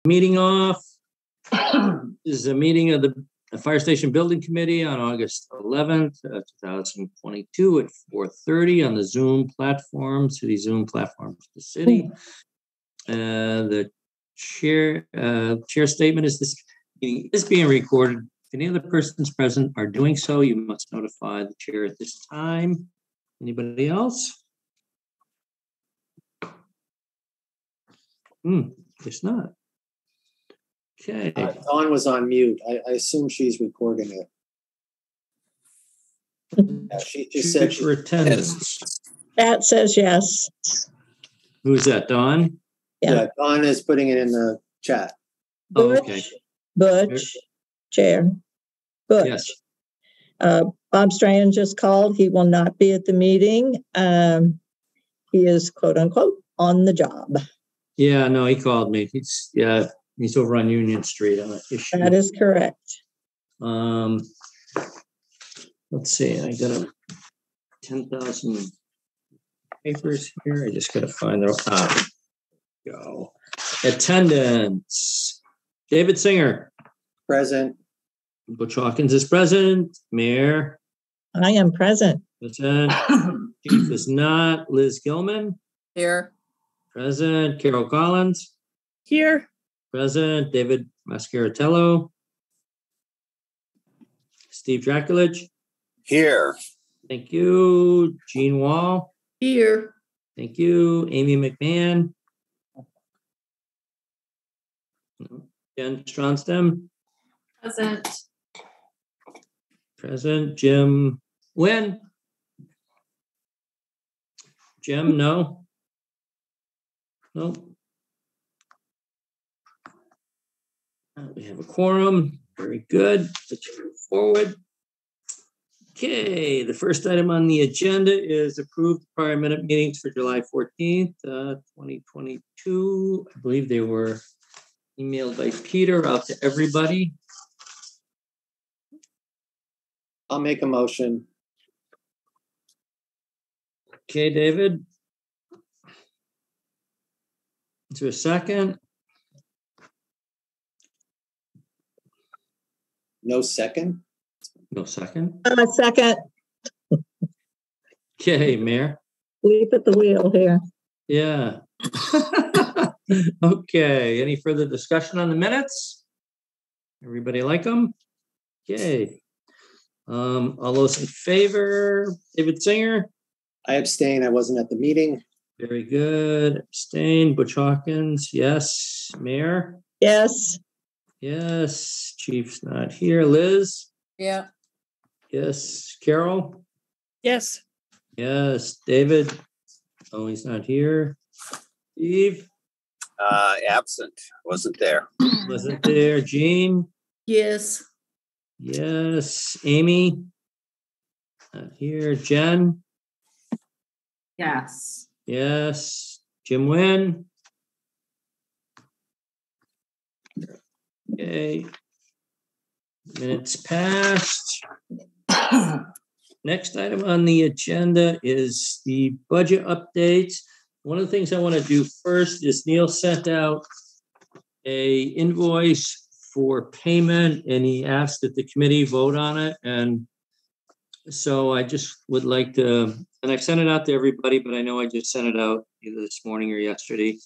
Meeting off. This is a meeting of the Fire Station Building Committee on August 11th, 2022 at 4:30 on the Zoom platform, City Zoom platform for the city. The chair statement is this meeting is being recorded. If any other persons present are doing so, you must notify the chair at this time. Anybody else? Guess not. Okay. Dawn was on mute. I assume she's recording it. Yeah, she just said for attendance. Pat says yes. Who's that, Dawn? Yeah, Dawn is putting it in the chat. Butch, okay. Butch, Chair. Butch. Yes. Bob Strahan just called. He will not be at the meeting. He is quote unquote on the job. Yeah, no, he called me. He's over on Union Street on an issue. That is correct. Let's see. I got 10,000 papers here. I just got to find them. Go. Attendance. David Singer. Present. Butch Hawkins is present. Mayor. I am present. Present. Chief is not. Liz Gilman. Here. Present. Carol Collins. Here. Present. David Mascaratello. Steve Draculich. Here. Thank you. Jean Wall. Here. Thank you. Amy McMahon. Jen Stronstem. Present. Present. Jim Nguyen. Jim, no. No. We have a quorum. Very good. Let's move forward. Okay, the first item on the agenda is approved prior minute meetings for July 14th, 2022. I believe they were emailed by Peter out to everybody. I'll make a motion. Okay, David. Is there a second? No second? No second. Second. Okay, Mayor. Leap at the wheel here. Yeah. Okay, any further discussion on the minutes? Everybody like them? Okay. All those in favor, David Singer? I abstain. I wasn't at the meeting. Very good. Abstain. Butch Hawkins, yes. Mayor? Yes. Yes. Chief's not here. Liz? Yeah. Yes. Carol? Yes. Yes. David? Oh, he's not here. Steve? Absent. Wasn't there. Wasn't there. Jean? Yes. Yes. Amy? Not here. Jen? Yes. Yes. Jim Nguyen? Okay. Minutes passed. Next item on the agenda is the budget updates. One of the things I want to do first is Neil sent out a invoice for payment and he asked that the committee vote on it. And so I just would like to, and I sent it out to everybody, but I know I just sent it out either this morning or yesterday.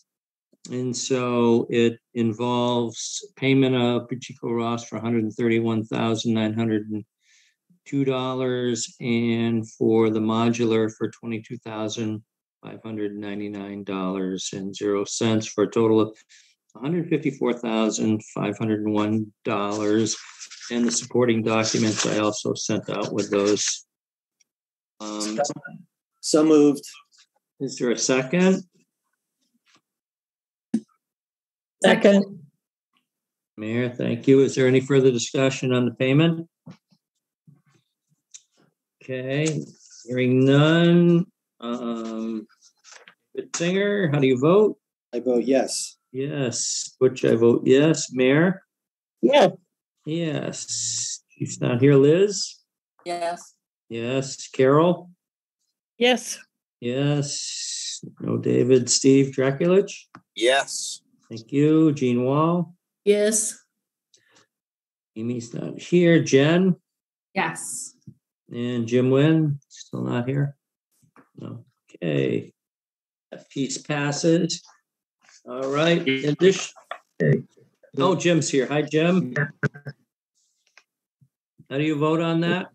And so it involves payment of Pacheco Ross for $131,902 and for the modular for $22,599.00 for a total of $154,501. And the supporting documents I also sent out with those. So moved. Is there a second? Second. Mayor, thank you. Is there any further discussion on the payment? Okay, hearing none. Singer, how do you vote? I vote yes. Yes. Butch, I vote yes. Mayor? Yes. Yes. She's not here. Liz? Yes. Yes. Carol? Yes. Yes. No David. Steve Draculich? Yes. Thank you. Jean Wall. Yes. Amy's not here. Jen Yes. and Jim Nguyen, still not here. Okay. That piece passes. All right. In this, oh, Jim's here. Hi, Jim. How do you vote on that?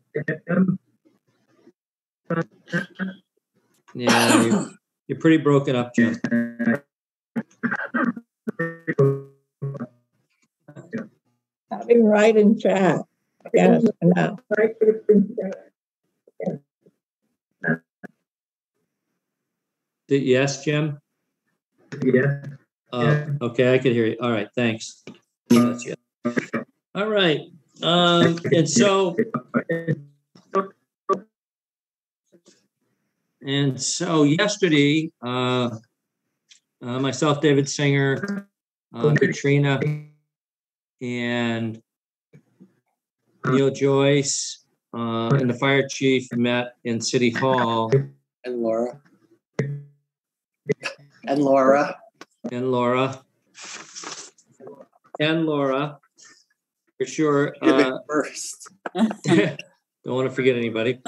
Yeah, you're pretty broken up, Jim. Have him write in chat. Yes, no. Yes, Jim? Yeah. Okay, I can hear you. All right, thanks. That's it. All right. And so yesterday, myself, David Singer, Katrina, and Neil Joyce, and the fire chief met in City Hall. And Laura. And Laura. And Laura. And Laura, for sure. First. Don't want to forget anybody.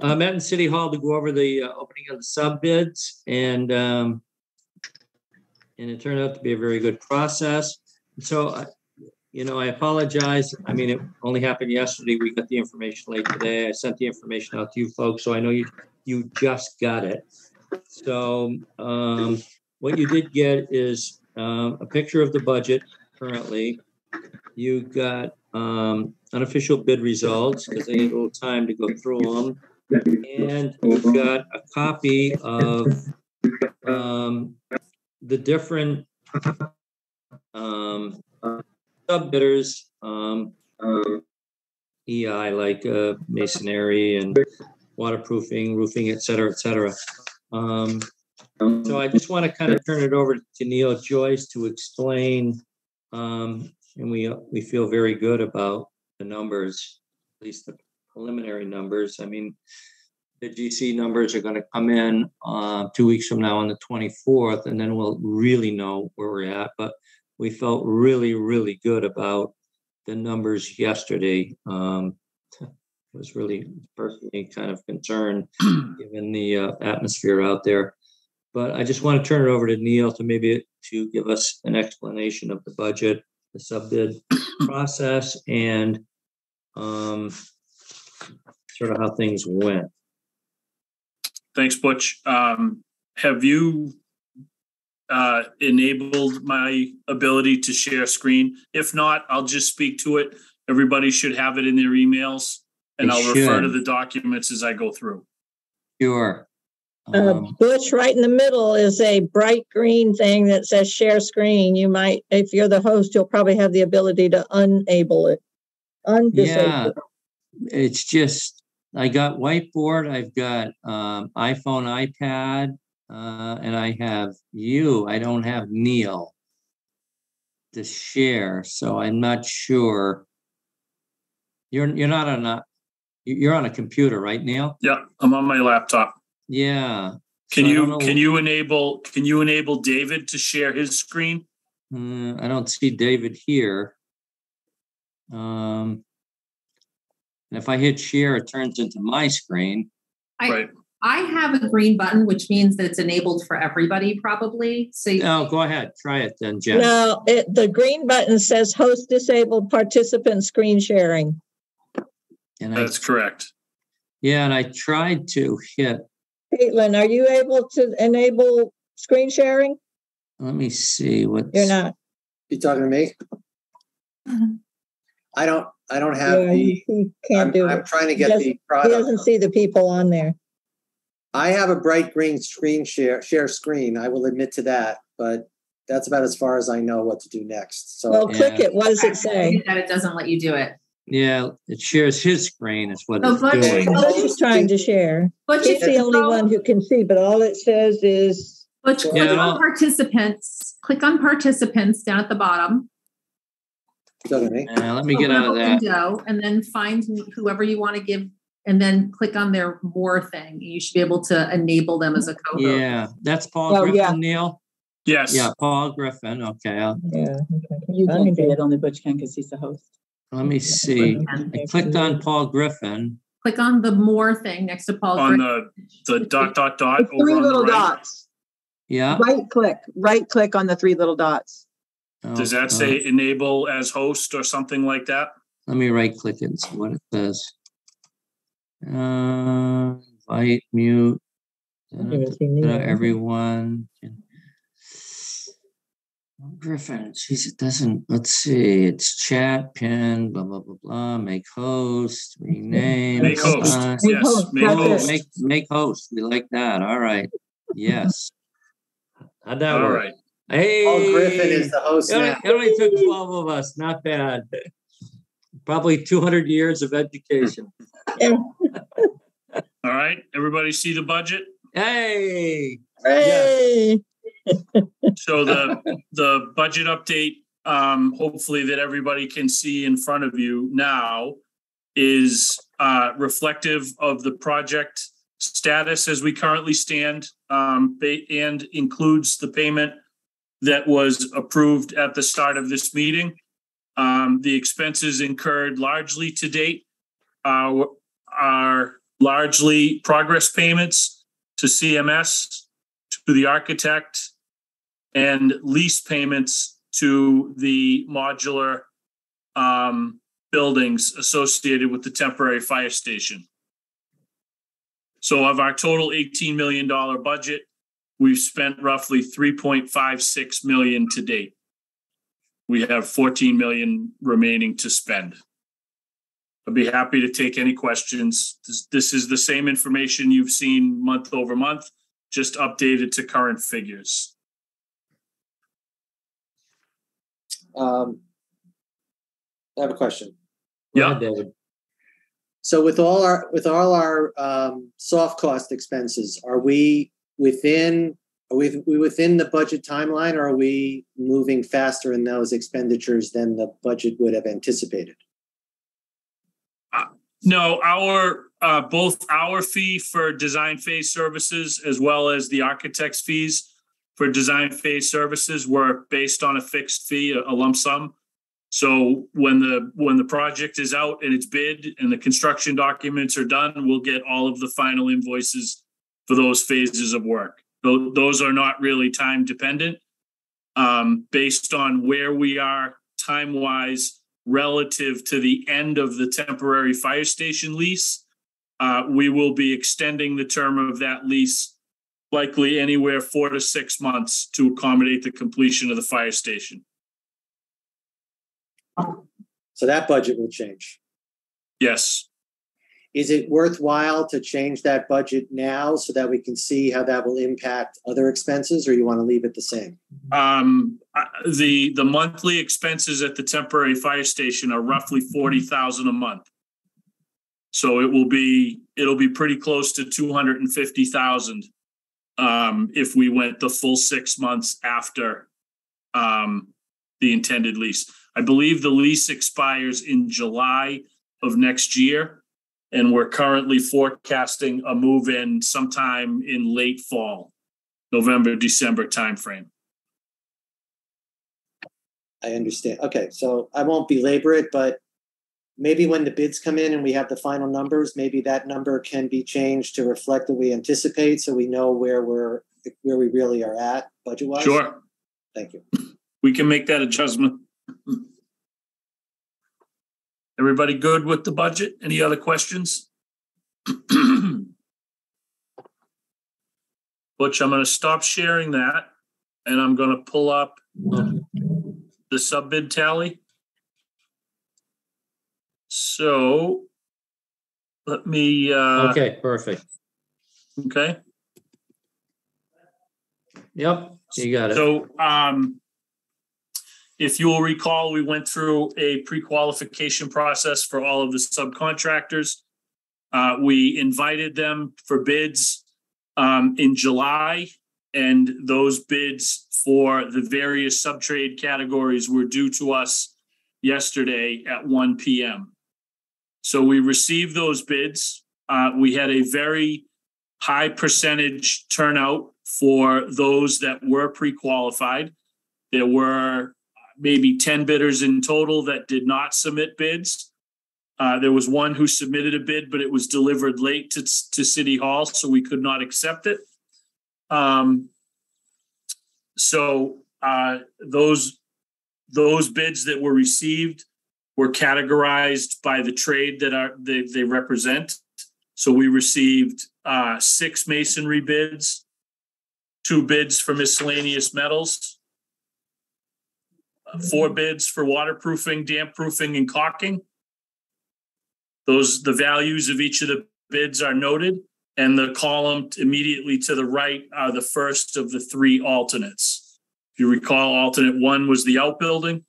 Met in City Hall to go over the opening of the sub bids, and it turned out to be a very good process. So, I apologize. I mean, it only happened yesterday. We got the information late today. I sent the information out to you folks, so I know you just got it. So, what you did get is a picture of the budget currently. You got unofficial bid results because I need a little time to go through them. And you've got a copy of the different sub-bidders, EI, like masonry and waterproofing, roofing, et cetera, et cetera. So I just want to kind of turn it over to Neil Joyce to explain, and we feel very good about the numbers, at least the preliminary numbers. I mean, the GC numbers are going to come in 2 weeks from now on the 24th, and then we'll really know where we're at. But we felt really, really good about the numbers yesterday. I was really personally kind of concerned given the atmosphere out there. But I just want to turn it over to Neil to give us an explanation of the budget, the sub-bid process, and sort of how things went. Thanks, Butch. Have you enabled my ability to share screen? If not, I'll just speak to it. Everybody should have it in their emails, and I'll refer to the documents as I go through. Sure. Butch, right in the middle is a bright green thing that says share screen. You might, if you're the host, you'll probably have the ability to unable it. Yeah, it's just, I got whiteboard, I've got iPhone, iPad, and I have you. I don't have Neil to share, so I'm not sure. You're not on you're on a computer, right, Neil? Yeah, I'm on my laptop. Yeah. Can you enable David to share his screen? I don't see David here. And if I hit share, it turns into my screen. Right. I have a green button, which means that it's enabled for everybody, probably. So Go ahead, try it then, Jen. No, the green button says host disabled participant screen sharing. And that's correct. Yeah, and I tried to hit. Caitlin, are you able to enable screen sharing? Let me see what. You're not. You talking to me? I don't have he can't do it. I'm trying to get the product. He doesn't see the people on there. I have a bright green screen share screen. I will admit to that, but that's about as far as I know what to do next. So click it. What does it say? that it doesn't let you do it. Yeah, it shares his screen is what it's doing. Butch is trying to share. Butch He's the only one who can see, but all it says is. Butch, click on participants. Click on participants down at the bottom. Let me get out of that. Window, and then find whoever you want to give, and then click on their more thing. You should be able to enable them as a co-host. Yeah, that's Paul Griffin, Neil. Yes. Yeah, Paul Griffin. Okay, Yeah. You Find can see it. it, only Butch can because he's the host. let me see. I clicked on Paul Griffin. Click on the more thing next to Paul. On Griffin. the dot It's over three on the little right. dots. Yeah. Right click on the three little dots. Does that say enable as host or something like that? Let me right click it and see what it says. Invite, mute. Everyone. Griffin, geez, it doesn't, let's see, it's chat, pin, blah, blah, blah, blah, make host, rename. Make host. Yes, host, make that's it. host. Make host, we like that, all right, yes. How'd that All work? right. Hey. Paul Griffin is the host It only, now. it only took 12 of us, not bad. Probably 200 years of education. All right. Everybody see the budget? Hey. Hooray! So the budget update, hopefully that everybody can see in front of you now, is reflective of the project status as we currently stand, and includes the payment that was approved at the start of this meeting. The expenses incurred largely to date are largely progress payments to CMS, to the architect, and lease payments to the modular buildings associated with the temporary fire station. So of our total $18 million budget, we've spent roughly $3.56 million to date. We have $14 million remaining to spend. I'd be happy to take any questions. This is the same information you've seen month over month, just updated to current figures. I have a question. Go Yeah. ahead, David. So with all our soft cost expenses, are we within the budget timeline, or are we moving faster in those expenditures than the budget would have anticipated? No, both our fee for design phase services as well as the architect's fees for design phase services were based on a fixed fee, a lump sum. So when the project is out and it's bid and the construction documents are done, we'll get all of the final invoices for those phases of work. Those are not really time dependent. Based on where we are time-wise relative to the end of the temporary fire station lease, we will be extending the term of that lease likely anywhere 4 to 6 months to accommodate the completion of the fire station. So that budget will change. Yes. Is it worthwhile to change that budget now so that we can see how that will impact other expenses, or you want to leave it the same? The monthly expenses at the temporary fire station are roughly $40,000 a month. So it'll be pretty close to $250,000 if we went the full 6 months after the intended lease. I believe the lease expires in July of next year, and we're currently forecasting a move-in sometime in late fall, November, December timeframe. I understand. Okay, so I won't belabor it, but maybe when the bids come in and we have the final numbers, maybe that number can be changed to reflect what we anticipate, so we know where we really are at budget-wise. Sure. Thank you. We can make that adjustment. Everybody good with the budget? Any other questions? Butch, I'm going to stop sharing that, and I'm going to pull up the sub-bid tally. So let me... Okay, perfect. Okay. Yep, you got it. So if you will recall, we went through a pre-qualification process for all of the subcontractors. We invited them for bids in July, and those bids for the various subtrade categories were due to us yesterday at 1 p.m. So we received those bids. We had a very high percentage turnout for those that were pre-qualified. There were maybe 10 bidders in total that did not submit bids. There was one who submitted a bid, but it was delivered late to City Hall, so we could not accept it. Those bids that were received were categorized by the trade that they represent. So we received 6 masonry bids, 2 bids for miscellaneous metals, 4 bids for waterproofing, damp proofing, and caulking. The values of each of the bids are noted, and the column immediately to the right are the first of the 3 alternates. If you recall, alternate 1 was the outbuilding.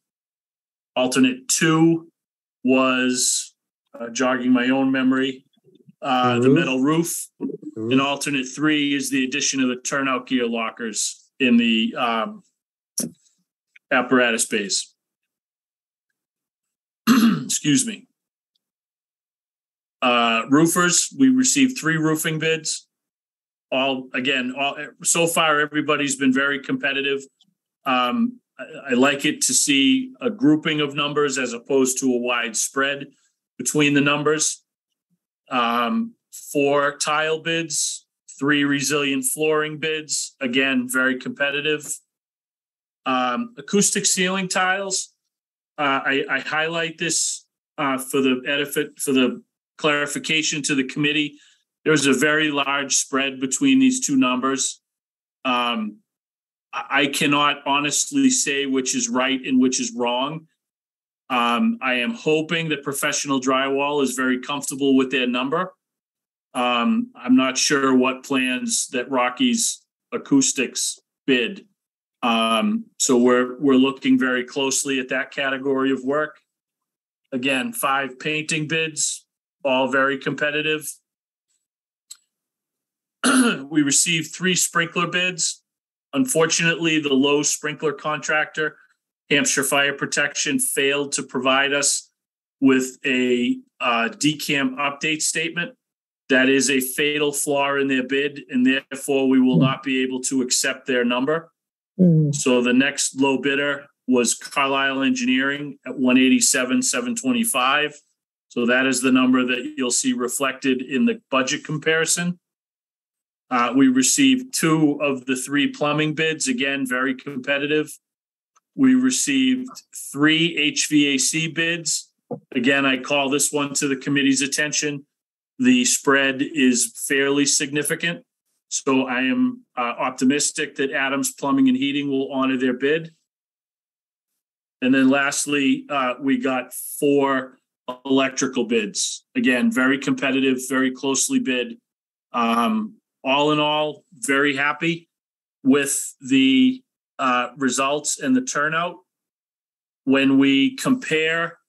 Alternate 2 was, jogging my own memory, the metal roof. And alternate 3 is the addition of the turnout gear lockers in the apparatus base. Excuse me. Roofers, we received 3 roofing bids. So far, everybody's been very competitive. I like it to see a grouping of numbers as opposed to a wide spread between the numbers. 4 tile bids, 3 resilient flooring bids, again, very competitive. Acoustic ceiling tiles, I highlight this for the clarification to the committee. There's a very large spread between these 2 numbers. I cannot honestly say which is right and which is wrong. I am hoping that Professional Drywall is very comfortable with their number. I'm not sure what plans that Rocky's Acoustics bid. So we're looking very closely at that category of work. Again, 5 painting bids, all very competitive. We received 3 sprinkler bids. Unfortunately, the Lowe's sprinkler contractor, Hampshire Fire Protection, failed to provide us with a DCAM update statement. That is a fatal flaw in their bid, and therefore we will not be able to accept their number. So the next low bidder was Carlisle Engineering at $187,725. So that is the number that you'll see reflected in the budget comparison. We received 2 of the 3 plumbing bids, again, very competitive. We received 3 HVAC bids. Again, I call this one to the committee's attention. The spread is fairly significant. So I am optimistic that Adams Plumbing and Heating will honor their bid. And then lastly, we got 4 electrical bids. Again, very competitive, very closely bid. All in all, very happy with the results and the turnout. When we compare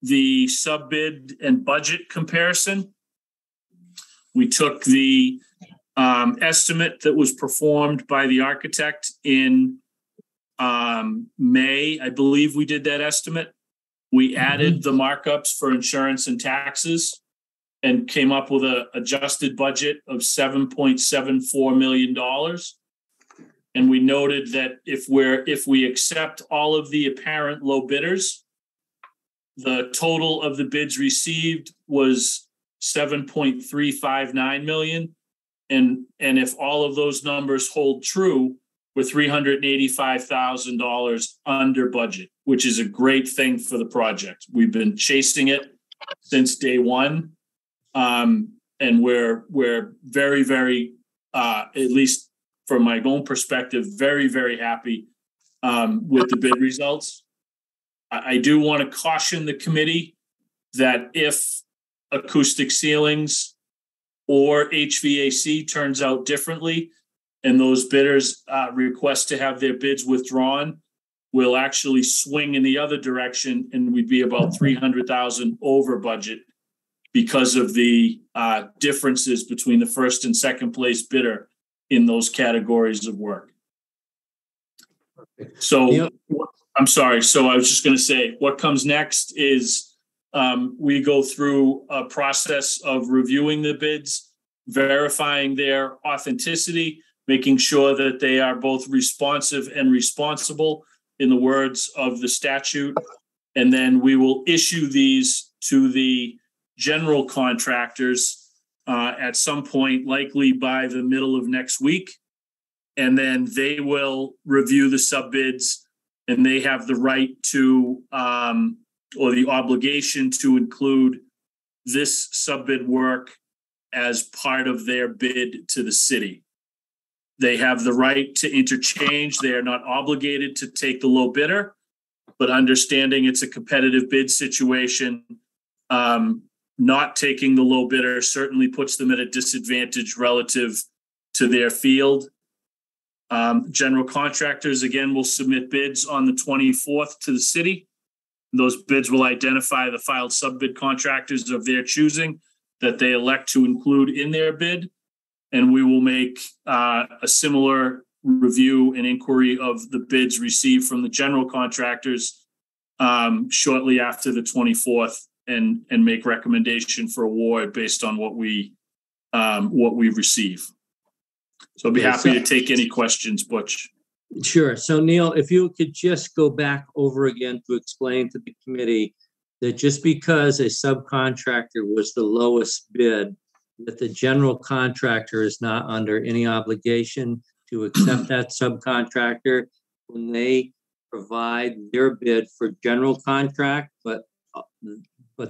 the sub-bid and budget comparison, we took the estimate that was performed by the architect in May. I believe we did that estimate. We added the markups for insurance and taxes and came up with an adjusted budget of $7.74 million. And we noted that if we accept all of the apparent low bidders, the total of the bids received was $7.359 million. And if all of those numbers hold true, we're $385,000 under budget, which is a great thing for the project. We've been chasing it since day one. And we're very, very, at least from my own perspective, very, very happy with the bid results. I do want to caution the committee that if acoustic ceilings or HVAC turns out differently and those bidders request to have their bids withdrawn, we'll actually swing in the other direction and we'd be about $300,000 over budget because of the differences between the first and second place bidder in those categories of work. So I'm sorry. So I was just going to say what comes next is we go through a process of reviewing the bids, verifying their authenticity, making sure that they are both responsive and responsible in the words of the statute. And then we will issue these to the general contractors at some point, likely by the middle of next week. And then they will review the subbids, and they have the right to, or the obligation to include this subbid work as part of their bid to the city. They have the right to interchange. They are not obligated to take the low bidder, but understanding it's a competitive bid situation, not taking the low bidder certainly puts them at a disadvantage relative to their field. General contractors, again, will submit bids on the 24th to the city. Those bids will identify the filed subbid contractors of their choosing that they elect to include in their bid. And we will make a similar review and inquiry of the bids received from the general contractors shortly after the 24th and make recommendation for award based on what we receive. So I'd be happy to take any questions, Butch. Sure. So Neil, if you could just go back over again to explain to the committee that just because a subcontractor was the lowest bid, that the general contractor is not under any obligation to accept that subcontractor when they provide their bid for general contract, but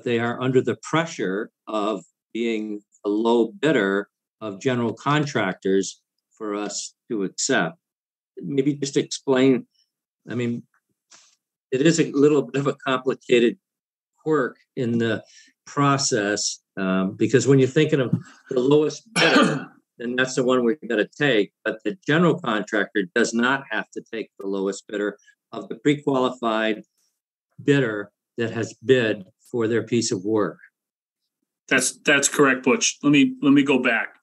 they are under the pressure of being a low bidder of general contractors for us to accept. Maybe just explain, I mean, it is a little bit of a complicated quirk in the process because when you're thinking of the lowest bidder, then that's the one we're going to take. But the general contractor does not have to take the lowest bidder of the pre-qualified bidder that has bid for their piece of work. That's correct, Butch. Let me go back.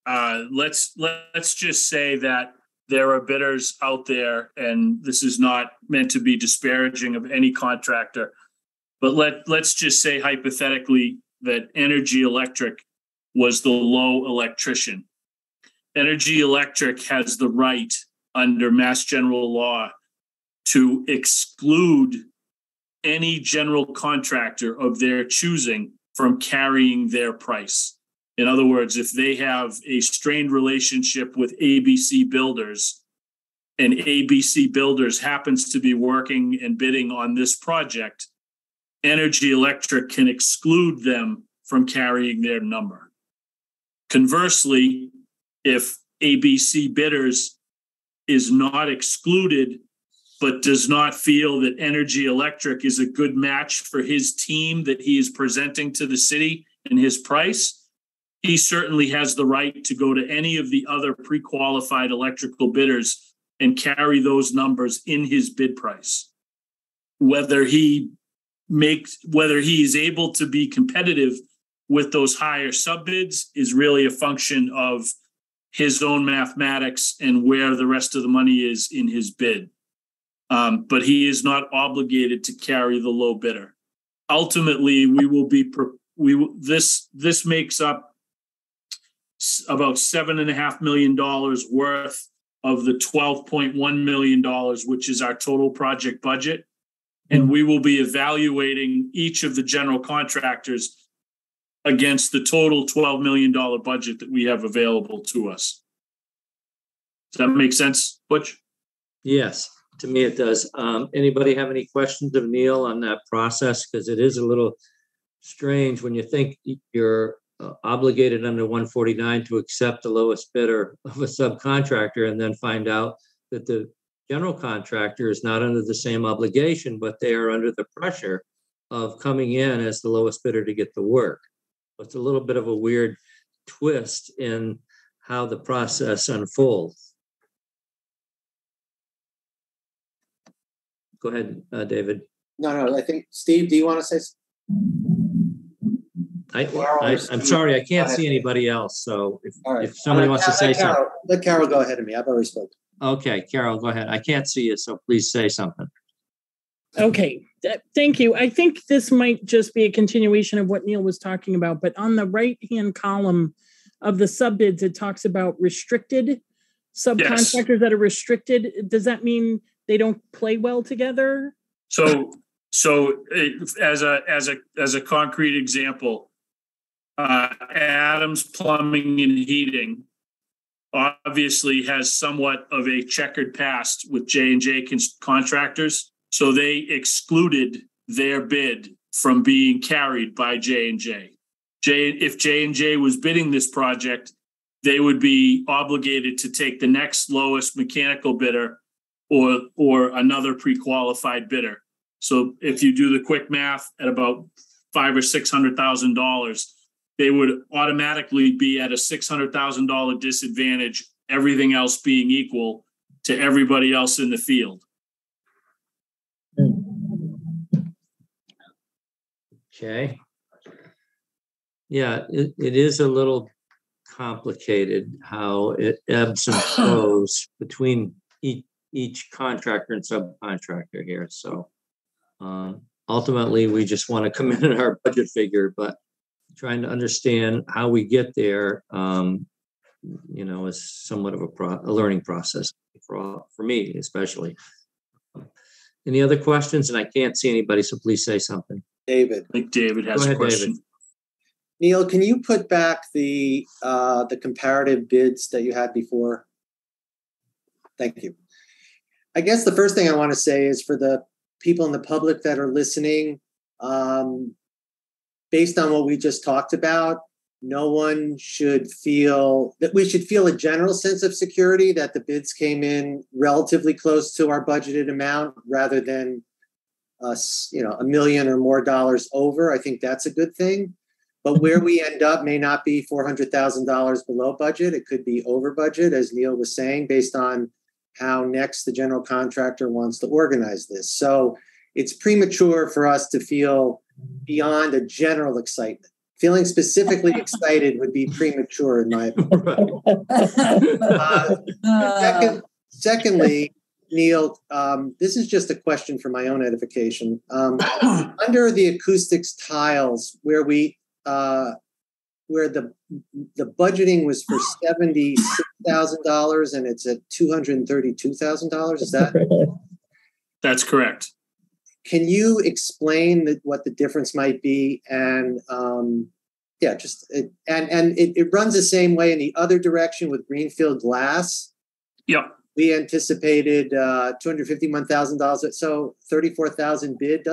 Let's just say that there are bidders out there, and this is not meant to be disparaging of any contractor, but let's just say hypothetically that Energy Electric was the low electrician. Energy Electric has the right under Mass General Law to exclude any general contractor of their choosing from carrying their price. In other words, if they have a strained relationship with ABC Builders and ABC Builders happens to be working and bidding on this project, Energy Electric can exclude them from carrying their number. Conversely, if ABC Bidders is not excluded but does not feel that Energy Electric is a good match for his team that he is presenting to the city and his price, he certainly has the right to go to any of the other pre-qualified electrical bidders and carry those numbers in his bid price. Whether he is able to be competitive with those higher subbids is really a function of his own mathematics and where the rest of the money is in his bid. But he is not obligated to carry the low bidder. Ultimately, this makes up about $7.5 million worth of the $12.1 million, which is our total project budget. And we will be evaluating each of the general contractors against the total $12 million budget that we have available to us. Does that make sense, Butch? Yes, to me it does. Anybody have any questions of Neil on that process? Because it is a little strange when you think you're obligated under 149 to accept the lowest bidder of a subcontractor and then find out that the general contractor is not under the same obligation, but they are under the pressure of coming in as the lowest bidder to get the work. It's a little bit of a weird twist in how the process unfolds. Go ahead, David. No, I think, Steve, do you want to say I'm sorry, I can't see anybody else. So if somebody wants to say something. Let Carol go ahead of me. I've already spoken. Okay, Carol, go ahead. I can't see you, so please say something. Okay, thank you. I think this might just be a continuation of what Neil was talking about, but on the right-hand column of the sub bids, it talks about restricted subcontractors that are restricted. Does that mean they don't play well together? So as a concrete example, Adams Plumbing and Heating obviously has somewhat of a checkered past with J&J contractors. So they excluded their bid from being carried by J&J. If J&J was bidding this project, they would be obligated to take the next lowest mechanical bidder or another pre-qualified bidder. So if you do the quick math at about $500,000 or $600,000, they would automatically be at a $600,000 disadvantage, everything else being equal to everybody else in the field. Okay. Yeah, it is a little complicated how it ebbs and flows between each contractor and subcontractor here. So ultimately, we just want to come in at our budget figure, but trying to understand how we get there, is somewhat of a learning process for me, especially. Any other questions? And I can't see anybody, so please say something. David. I think David has a question. David. Neil, can you put back the comparative bids that you had before? Thank you. I guess the first thing I want to say is for the people in the public that are listening, based on what we just talked about, no one should feel that we should feel a general sense of security that the bids came in relatively close to our budgeted amount rather than $1 million or more over. I think that's a good thing. But where we end up may not be $400,000 below budget. It could be over budget, as Neil was saying, based on how next the general contractor wants to organize this. So it's premature for us to feel beyond a general excitement. Feeling specifically excited would be premature, in my opinion. Secondly, Neil, this is just a question for my own edification. Under the acoustics tiles, where the budgeting was for $76,000 and it's at $232,000, is that? That's correct. Can you explain what the difference might be? And it runs the same way in the other direction with Greenfield Glass. Yep. We anticipated $251,000, so $34,000 bid.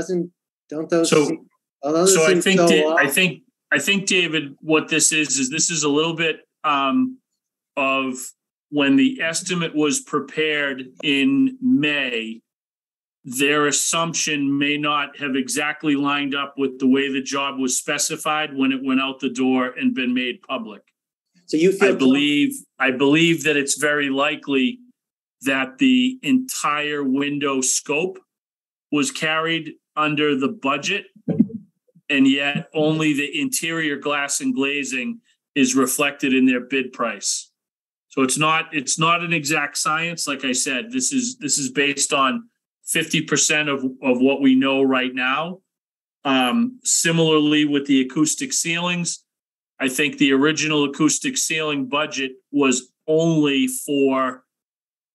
Don't those? So I think, so David, what this is this is a little bit of when the estimate was prepared in May. Their assumption may not have exactly lined up with the way the job was specified when it went out the door and been made public. So you feel I believe that it's very likely that the entire window scope was carried under the budget, and yet only the interior glass and glazing is reflected in their bid price. So it's not an exact science. Like I said, this is based on 50% of what we know right now. Similarly with the acoustic ceilings, I think the original acoustic ceiling budget was only for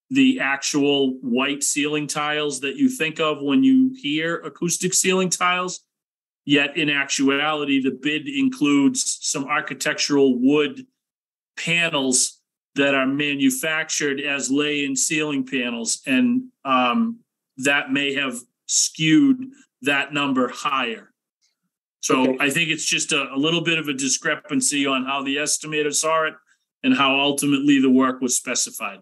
the actual white ceiling tiles that you think of when you hear acoustic ceiling tiles. Yet in actuality, the bid includes some architectural wood panels that are manufactured as lay-in ceiling panels. And that may have skewed that number higher. So okay. I think it's just a little bit of a discrepancy on how the estimator saw it and how ultimately the work was specified.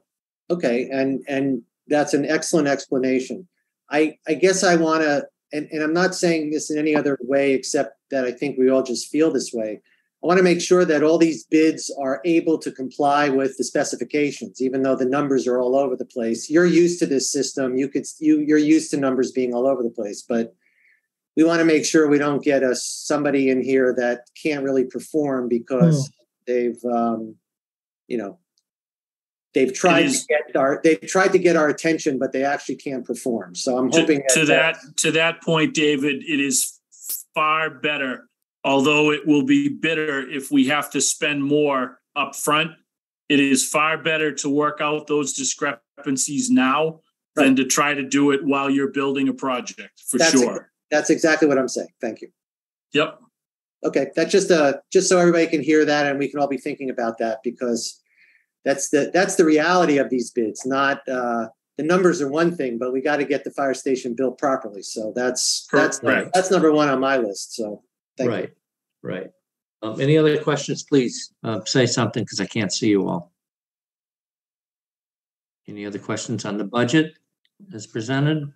Okay, and that's an excellent explanation. I guess I want to, and I'm not saying this in any other way except that I think we all just feel this way. I want to make sure that all these bids are able to comply with the specifications, even though the numbers are all over the place. You're used to this system. You're used to numbers being all over the place, but we want to make sure we don't get somebody in here that can't really perform because they've tried to get our attention, but they actually can't perform. So I'm hoping to that point, David, it is far better. Although it will be bitter if we have to spend more up front, it is far better to work out those discrepancies now than to try to do it while you're building a project, for sure. That's exactly what I'm saying. Thank you. Yep. Okay, that's just so everybody can hear that, and we can all be thinking about that, because that's the reality of these bids. Not the numbers are one thing, but we got to get the fire station built properly. So that's number one on my list. So thank you. Right. Any other questions? Please say something, because I can't see you all. Any other questions on the budget as presented?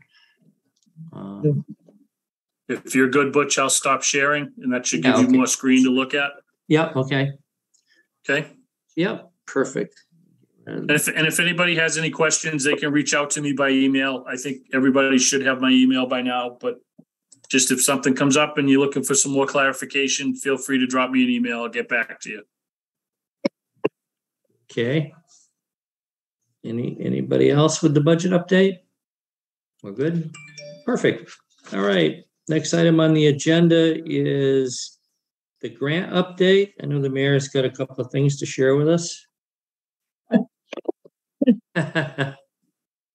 If you're good, Butch, I'll stop sharing, and that should give you more screen to look at. Yeah. Okay. Okay. Yep. Perfect. And if anybody has any questions, they can reach out to me by email. I think everybody should have my email by now, but just if something comes up and you're looking for some more clarification, feel free to drop me an email. I'll get back to you. Okay. Anybody else with the budget update? We're good. Perfect. All right. Next item on the agenda is the grant update. I know the mayor's got a couple of things to share with us.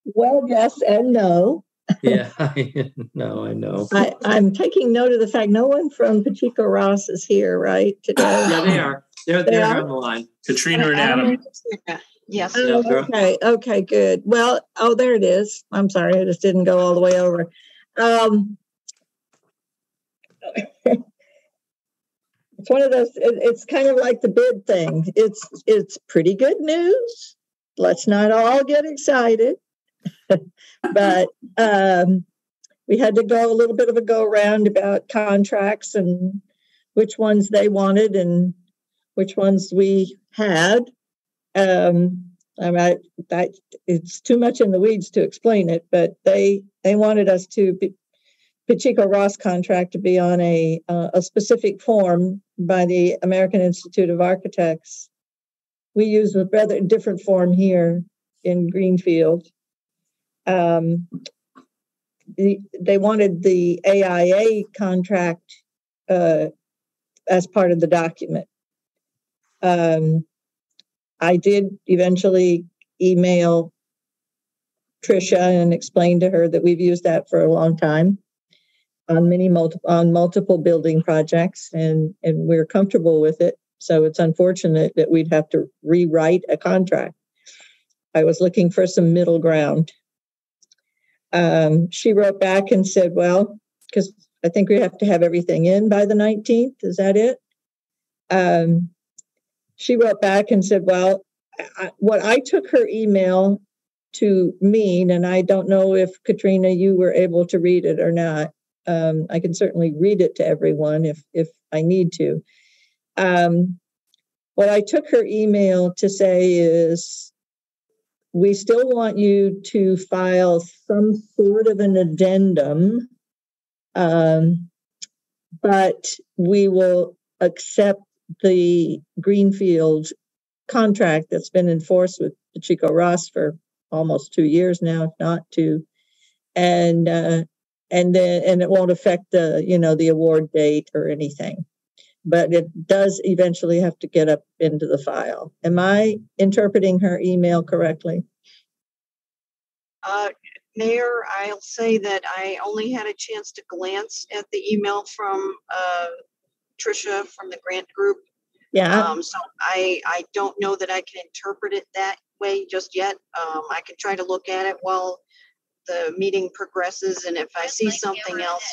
Well, yes and no. Yeah, I know. I'm taking note of the fact no one from Pacheco Ross is here, right, today? Yeah, they are. They're on the line. Katrina and Adam. Yes. Oh, okay, good. Well, there it is. I'm sorry, I just didn't go all the way over. It's one of those, it's kind of like the bid thing. It's pretty good news. Let's not all get excited. But we had to go a little bit of a go around about contracts and which ones they wanted and which ones we had. It's too much in the weeds to explain it, but they wanted us to be Pacheco Ross contract to be on a specific form by the American Institute of Architects. We use a rather different form here in Greenfield. They wanted the AIA contract as part of the document. I did eventually email Tricia and explain to her that we've used that for a long time on multiple building projects, and we're comfortable with it. So it's unfortunate that we'd have to rewrite a contract. I was looking for some middle ground. She wrote back and said, well, because I think we have to have everything in by the 19th. Is that it? She wrote back and said, well, what I took her email to mean, and I don't know if Katrina, you were able to read it or not. I can certainly read it to everyone if I need to. What I took her email to say is, we still want you to file some sort of an addendum, but we will accept the Greenfield contract that's been enforced with Pacheco Ross for almost 2 years now, if not 2, and it won't affect the award date or anything, but it does eventually have to get up into the file. Am I interpreting her email correctly? Mayor, I'll say that I only had a chance to glance at the email from Tricia from the grant group. Yeah. So I don't know that I can interpret it that way just yet. I can try to look at it while the meeting progresses, and if I see something else,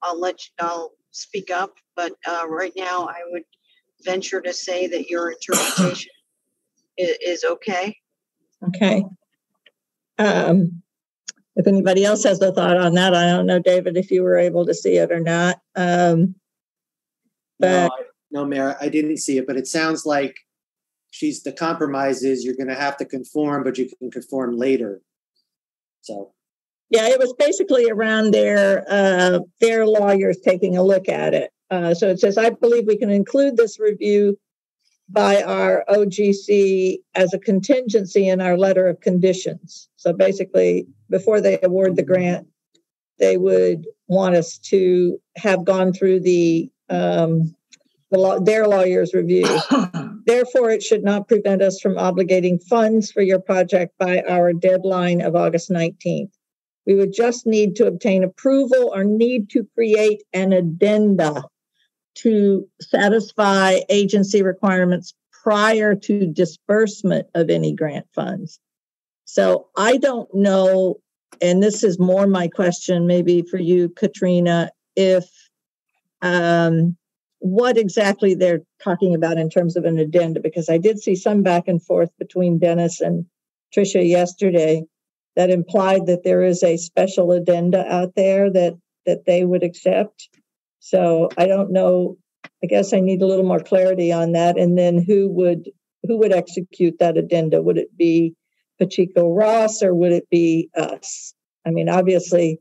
I'll speak up. But right now, I would venture to say that your interpretation is okay. Okay. If anybody else has a thought on that, I don't know, David, if you were able to see it or not. But no, Mayor, I didn't see it, but it sounds like the compromise is you're going to have to conform, but you can conform later. So. Yeah, it was basically around their lawyers taking a look at it. So it says, I believe we can include this review by our OGC as a contingency in our letter of conditions. So basically, before they award the grant, they would want us to have gone through their lawyer's review. Therefore, it should not prevent us from obligating funds for your project by our deadline of August 19th. We would just need to obtain approval or need to create an addenda to satisfy agency requirements prior to disbursement of any grant funds. So I don't know, and this is more my question maybe for you, Katrina, if what exactly they're talking about in terms of an addenda, because I did see some back and forth between Dennis and Tricia yesterday that implied that there is a special addenda out there that they would accept. So I don't know. I guess I need a little more clarity on that. And then who would execute that addenda? Would it be Pacheco Ross or would it be us? I mean, obviously,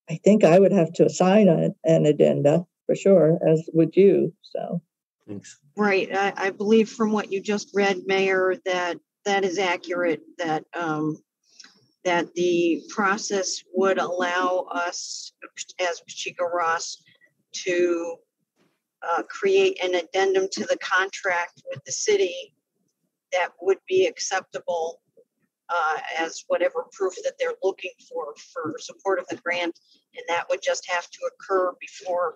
I think I would have to assign an addenda for sure, as would you. So, Thanks. Right. I believe from what you just read, Mayor, that is accurate, that that the process would allow us as Pacheco Ross to create an addendum to the contract with the city that would be acceptable as whatever proof that they're looking for support of the grant. And that would just have to occur before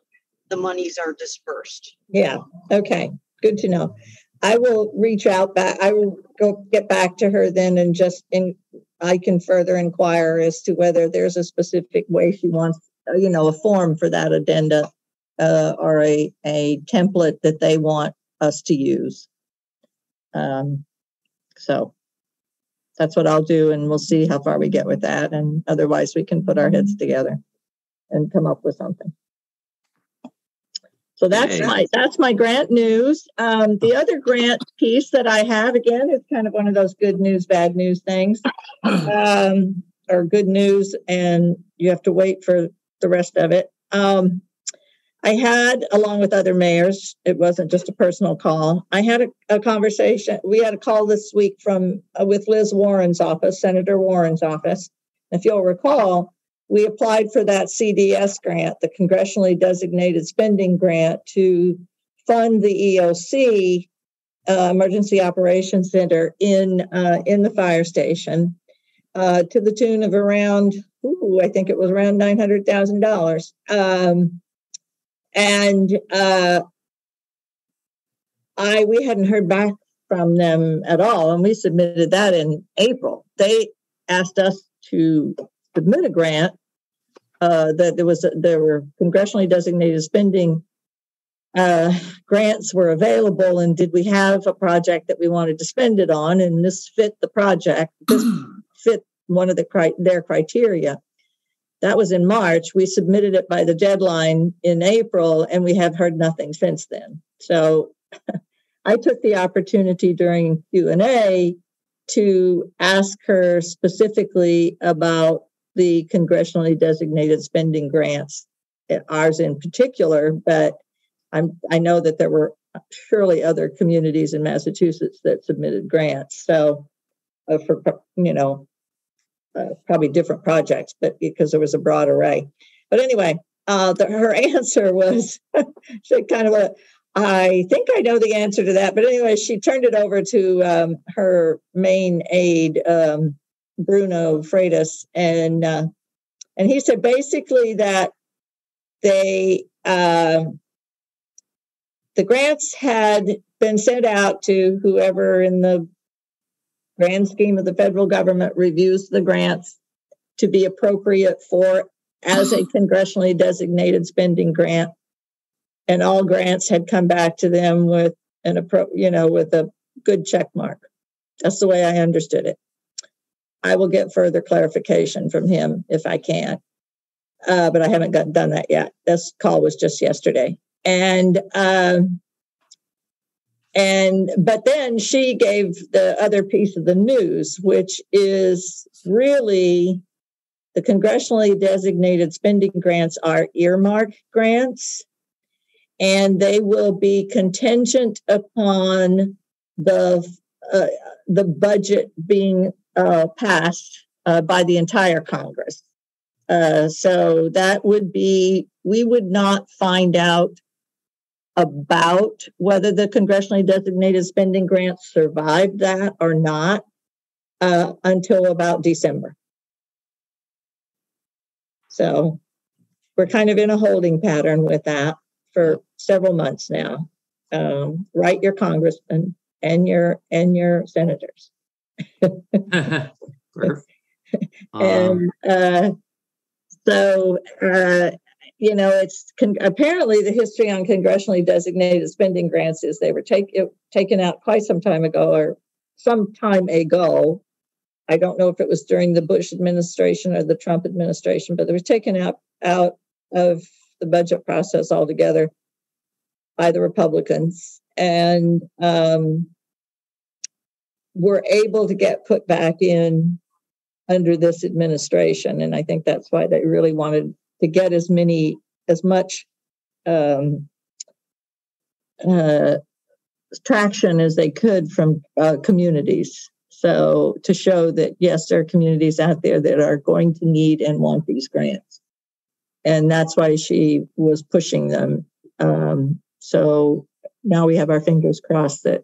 the monies are dispersed. Yeah. Okay. Good to know. I will reach out back. I will go get back to her then and I can further inquire as to whether there's a specific way she wants, a form for that addenda or a template that they want us to use. So that's what I'll do, and we'll see how far we get with that. And otherwise, we can put our heads together and come up with something. So that's my grant news. The other grant piece that I have, again, is kind of one of those good news, bad news things, or good news, and you have to wait for the rest of it. I had, along with other mayors, it wasn't just a personal call. I had a conversation. We had a call this week with Liz Warren's office, Senator Warren's office. If you'll recall, we applied for that CDS grant, the Congressionally Designated Spending Grant, to fund the EOC, Emergency Operations Center, in the fire station, to the tune of around, I think it was around $900,000. We hadn't heard back from them at all, and we submitted that in April. They asked us to submit a grant that there were congressionally designated spending grants were available, and did we have a project that we wanted to spend it on? And this fit the project. This fit one of their criteria. That was in March. We submitted it by the deadline in April, and we have heard nothing since then. So I took the opportunity during Q&A to ask her specifically about the congressionally designated spending grants, ours in particular, but I know that there were surely other communities in Massachusetts that submitted grants. So for, probably different projects, but because there was a broad array. But anyway, her answer was she kind of I think I know the answer to that. But anyway, she turned it over to her main aide, Bruno Freitas, and he said basically that the grants had been sent out to whoever in the grand scheme of the federal government reviews the grants to be appropriate as a congressionally designated spending grant, and all grants had come back to them with with a good check mark. That's the way I understood it. I will get further clarification from him if I can, but I haven't done that yet. This call was just yesterday, but then she gave the other piece of the news, which is really the congressionally designated spending grants are earmark grants, and they will be contingent upon the budget being passed by the entire Congress. So that would be, we would not find out about whether the congressionally designated spending grants survived that or not until about December. So we're kind of in a holding pattern with that for several months now. Write your congressman and your senators. Perfect. And so it's apparently the history on congressionally designated spending grants is they were taken out quite some time ago or some time ago. I don't know if it was during the Bush administration or the Trump administration, but they were taken out of the budget process altogether by the Republicans, and were able to get put back in under this administration. And I think that's why they really wanted to get as much traction as they could from communities. So to show that, yes, there are communities out there that are going to need and want these grants. And that's why she was pushing them. So now we have our fingers crossed that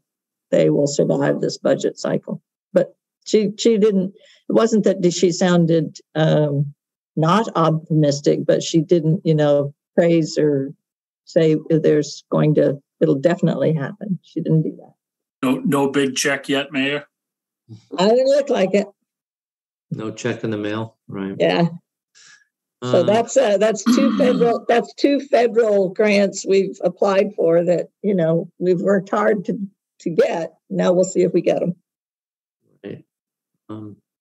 they will survive this budget cycle. But she didn't, it wasn't that she sounded not optimistic, but she didn't, praise or say it'll definitely happen. She didn't do that. No big check yet, Mayor? I didn't look like it. No check in the mail, right? Yeah. So that's two federal grants we've applied for that, we've worked hard to get. Now we'll see if we get them. Right.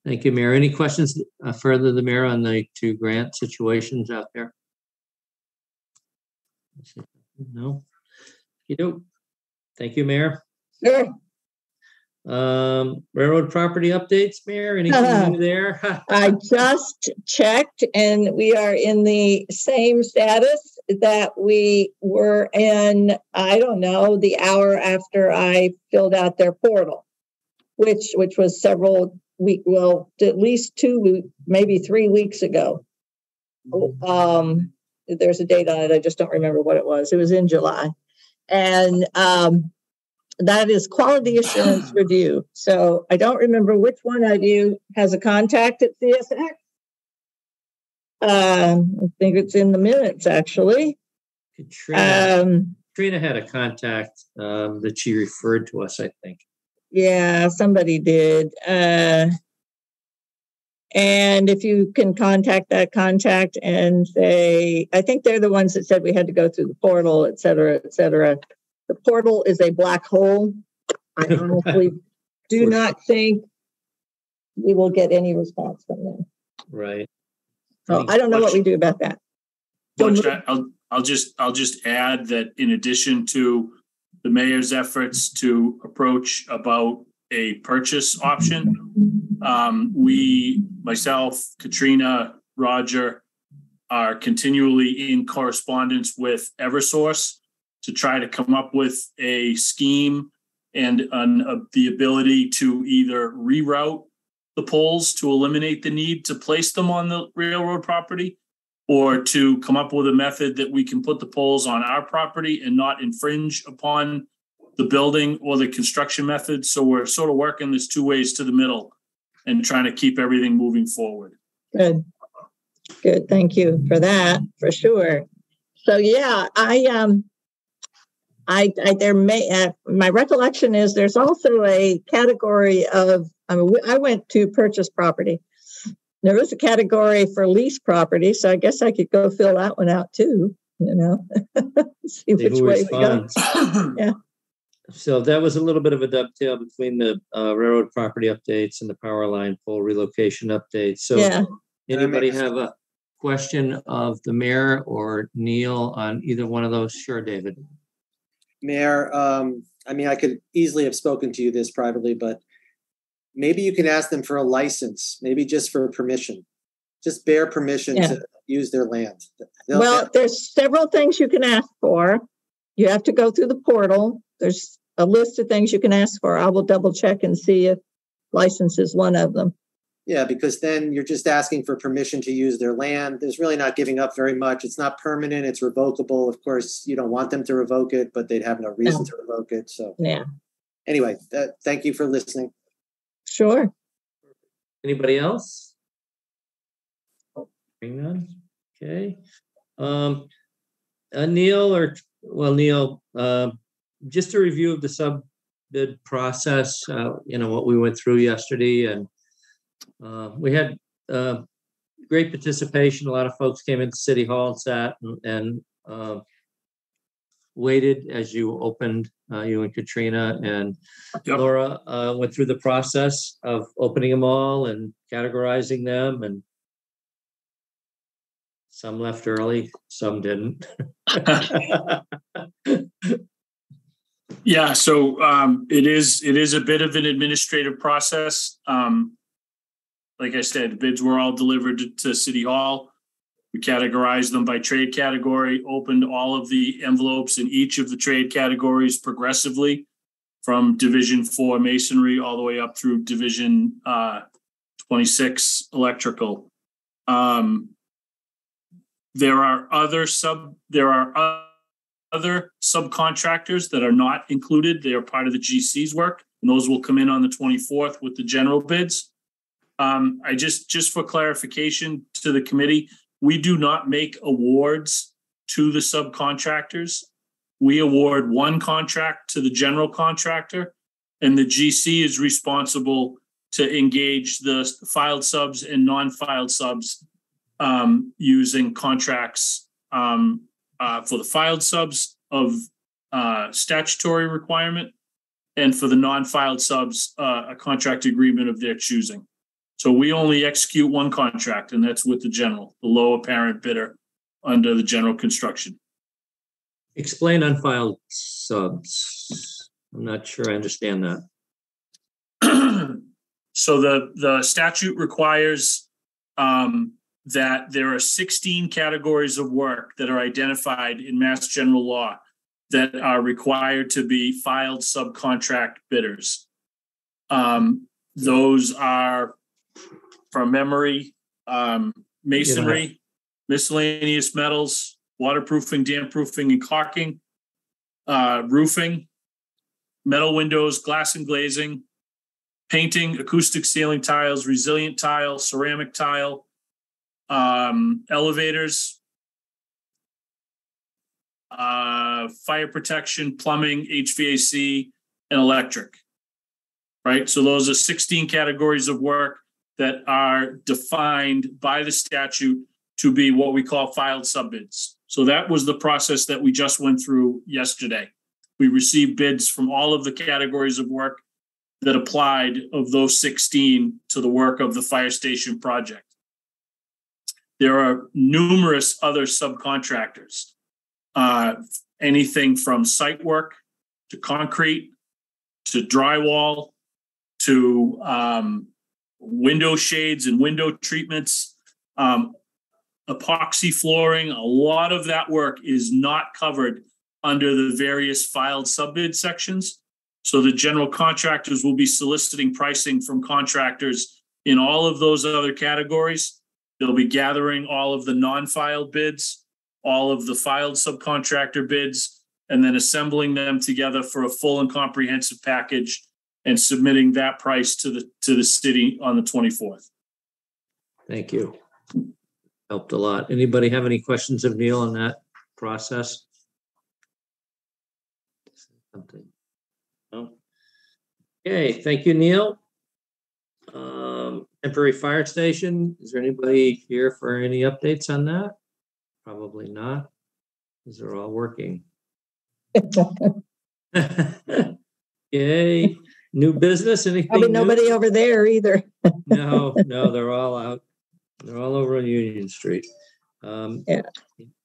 Thank you, Mayor. Any questions further the Mayor on the two grant situations out there? No. Thank you, Mayor. Sure. Railroad property updates, Mayor? Anything new there? I just checked, and we are in the same status that we were in, I don't know, the hour after I filled out their portal, which was several weeks, well, at least 2, maybe 3 weeks ago. There's a date on it. I just don't remember what it was. It was in July. And that is quality assurance review. So I don't remember which one of you has a contact at CSX. I think it's in the minutes, actually. Katrina had a contact that she referred to us, I think. Yeah, somebody did. And if you can contact that contact and say, I think they're the ones that said we had to go through the portal, et cetera, et cetera. The portal is a black hole. I honestly do not think we will get any response from them. Right. So I don't know what we do about that. I'll just add that in addition to the mayor's efforts to approach about a purchase option, myself, Katrina, Roger, are continually in correspondence with Eversource to try to come up with a scheme and the ability to either reroute the poles to eliminate the need to place them on the railroad property, or to come up with a method that we can put the poles on our property and not infringe upon the building or the construction method. So we're sort of working this 2 ways to the middle and trying to keep everything moving forward. Good. Thank you for that, for sure. So yeah, my recollection is there's also a category of, I went to purchase property. There was a category for lease property, so I guess I could go fill that one out too, see which way we go. Yeah. So that was a little bit of a dovetail between the railroad property updates and the power line pole relocation updates. So yeah. Anybody have a question of the mayor or Neil on either one of those? Sure, David. Mayor, I could easily have spoken to you this privately, but maybe you can ask them for a license, maybe just for permission, just bare permission to use their land. There's several things you can ask for. You have to go through the portal. There's a list of things you can ask for. I will double check and see if license is one of them. Yeah, because then you're just asking for permission to use their land. There's really not giving up very much. It's not permanent. It's revocable. Of course, you don't want them to revoke it, but they'd have no reason to revoke it. So Yeah, anyway, thank you for listening. sure. Anybody else? Hearing none. Okay. Neil, just a review of the sub bid process, what we went through yesterday, and we had great participation. A lot of folks came into City Hall and sat and waited as you opened, you and Katrina and Yep. Laura went through the process of opening them all and categorizing them, and some left early, some didn't. Yeah, so it is a bit of an administrative process. Like I said, bids were all delivered to City Hall. We categorized them by trade category, opened all of the envelopes in each of the trade categories progressively from Division 4 masonry all the way up through Division 26 electrical. There are other subcontractors that are not included. They are part of the GC's work, and those will come in on the 24th with the general bids. I just for clarification to the committee, we do not make awards to the subcontractors. We award one contract to the general contractor, and the GC is responsible to engage the filed subs and non-filed subs using contracts for the filed subs of statutory requirement, and for the non-filed subs, a contract agreement of their choosing. So we only execute one contract, and that's with the low apparent bidder under the general construction. Explain unfiled subs. I'm not sure I understand that. So the statute requires that there are 16 categories of work that are identified in Mass General Law that are required to be filed subcontract bidders. Those are, from memory, masonry, miscellaneous metals, waterproofing, dampproofing, and caulking, roofing, metal windows, glass and glazing, painting, acoustic ceiling tiles, resilient tile, ceramic tile, elevators, fire protection, plumbing, HVAC, and electric. Right? So those are 16 categories of work that are defined by the statute to be what we call filed subbids. So that was the process that we just went through yesterday. We received bids from all of the categories of work that applied of those 16 to the work of the fire station project. There are numerous other subcontractors, anything from site work to concrete to drywall to window shades and window treatments, epoxy flooring. A lot of that work is not covered under the various filed subbid sections. So the general contractors will be soliciting pricing from contractors in all of those other categories. They'll be gathering all of the non-filed bids, all of the filed subcontractor bids, and then assembling them together for a full and comprehensive package and submitting that price to the city on the 24th. Thank you. Helped a lot. Anybody have any questions of Neil on that process? Something. No. Okay, thank you, Neil. Temporary fire station. Is there anybody here for any updates on that? Probably not. These are all working. Yay. New business, anything Probably new? nobody over there either. No, they're all out. They're all over on Union Street. Yeah.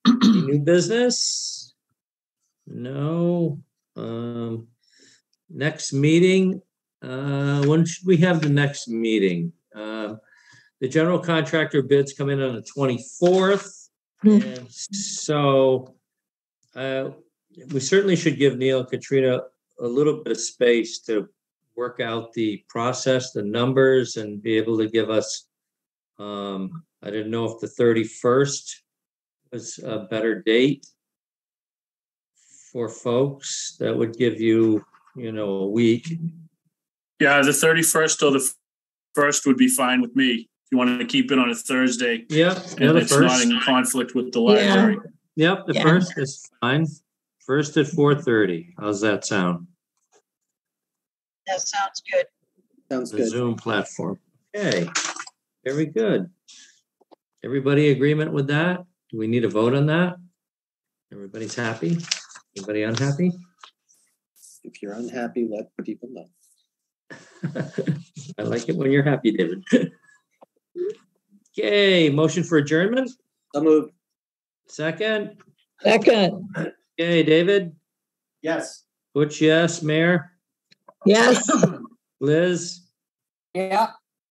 New business? No. Next meeting. When should we have the next meeting? The general contractor bids come in on the 24th. And so we certainly should give Neil and Katrina a little bit of space to work out the process, the numbers, and be able to give us, I didn't know if the 31st was a better date for folks. That would give you, a week. Yeah, the 31st or the 1st would be fine with me. If you want to keep it on a Thursday. Yeah, And the it's not first. in conflict with the library. Yep, the Yeah. first is fine. First at 4:30. How's that sound? That sounds good. Sounds The good. Zoom platform. Okay, very good. Everybody agreement with that? Do we need a vote on that? Everybody's happy? Anybody unhappy? If you're unhappy, let people know. I like it when you're happy, David. Okay, motion for adjournment? So moved. Second? Second, Okay, David? Yes. Butch, yes. Mayor? yes. Liz? Yeah.